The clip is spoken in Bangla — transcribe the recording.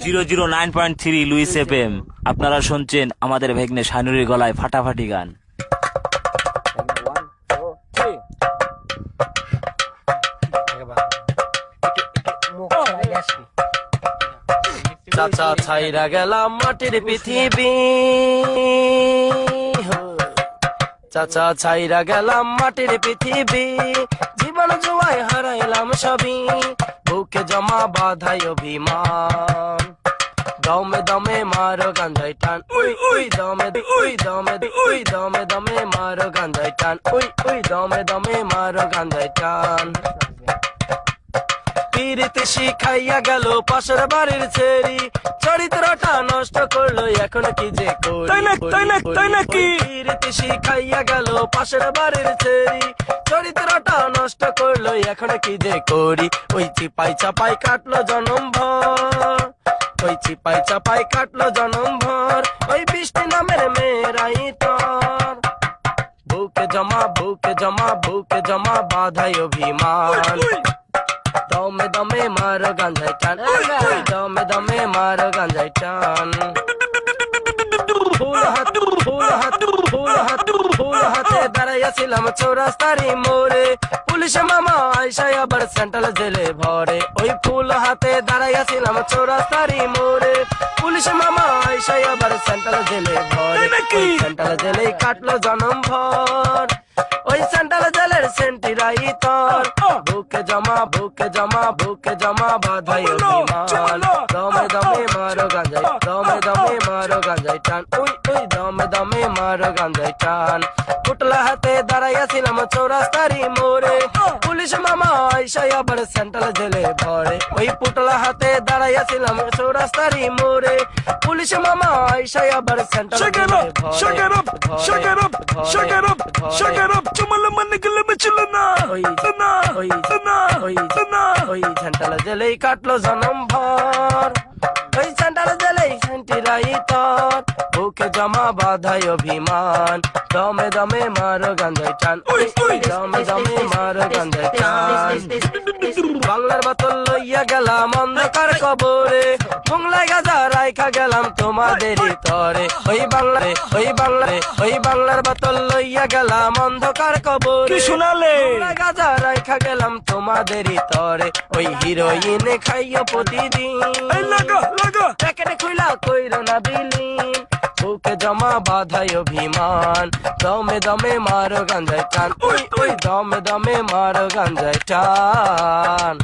009.3 লুইস এফএম। আপনারা শুনছেন আমাদের ভেগ্নে শানুরির গলায় ফাটাফাটি গান। চাচা ছাইরা গেলাম মাটির পৃথিবী, চাচা ছাইরা গেলাম মাটির পৃথিবী, জীবন জুয়ায় হারাইলাম সবই, বুকে জমা বাধাই অভিমান, দমে দমে মারো গাঞ্জাই টান, উই উই দমে উই দমে উই দমে দমে মারো গাঞ্জাই টান, উই উই দমে দমে মারো গাঞ্জাই টান। পিরিতে শিখাইয়া গেল পাশের বাড়ির ছেড়ি, চরিত্রটা নষ্ট করলো এখন কি যে করি। পিরিতে শিখাইয়া গেল পাশের বাড়ির ছেড়ি, চরিত্রটা নষ্ট করলো এখন কি যে করি। ওই চিপাই চাপাই কাটলো জনম ভর, ওই চিপাই চাপাই কাটলো জনম ভর, ওই বৃষ্টি নামের মেয়েরাই তোর, বুকে জমা বুকে জমা বুকে জমা বাধাই অভিমান, দমে দমে মারো গাঞ্জাই টান, দমে দমে মারো গাঞ্জাই টান। ফুল হাত ফুল হাত ফুল হাত ফুল হাতে দাঁড়াইয়াছিলাম চৌরাস্তারি মোড়ে, পুলিশ মামা আইসাই আবার সেন্ট্রাল জেলে ভরে। ওই ফুল হাতে দাঁড়াইয়াছিলাম চৌরাস্তারি মোড়ে, পুলিশ মামা আইসাই আবার সেন্ট্রাল জেলে ভরে। সেন্ট্রাল জেলেই কাটলো জনম ভর, ওই সেন্ট্রাল জেলের সেন্টিরাই তোর, বুকে জমা বুকে জমা বুকে জমা বাধাই অভিমান, দমে দমে মারো গাঞ্জাই, দমে দমে মারো গাঞ্জাই টান, উই উই দমে দমে মারো গাঞ্জাই টান। পুটলা হাতে দাঁড়াইয়াছিলাম চৌরাস্তারি মোড়ে, পুলিশ মামা আইসাই আবার সেন্ট্রাল জেলে ভরে। ওই পুটলা হাতে দাঁড়াইয়াছিলাম চৌরাস্তারি মোড়ে, পুলিশ মামা আইসাই আবার সেন্ট্রাল জেলে সেন্ট্রাল জেলেই কাটলো জনম ভর, ওই সেন্ট্রাল জেলেই সেন্টিরাই তোর, বুকে জমা বাধাই অভিমান, দমে দমে মারো গাঞ্জাই টান, দমে দমে মারো গাঞ্জাই টান। বাংলার বোতল লইয়া গেলাম অন্ধকার কবরে, বাংলায় গাজা রাইখা গেলাম তোমাদেরই তরে। ওই বাংলায় ওই বাংলায় ওই বাংলার বোতল লইয়া গেলাম অন্ধকার কবরে, বাংলায় গাজা রাইখা গেলাম তোমাদেরই তরে। ওই হিরোইন খাইয়া প্রতিদিন, প্যাকেট খুইলা কইরো না বিলীন, বুকে জমা বাধাই অভিমান, দমে দমে মারো গাঞ্জাই টান, উই উই দমে দমে মারো গাঞ্জাই টান।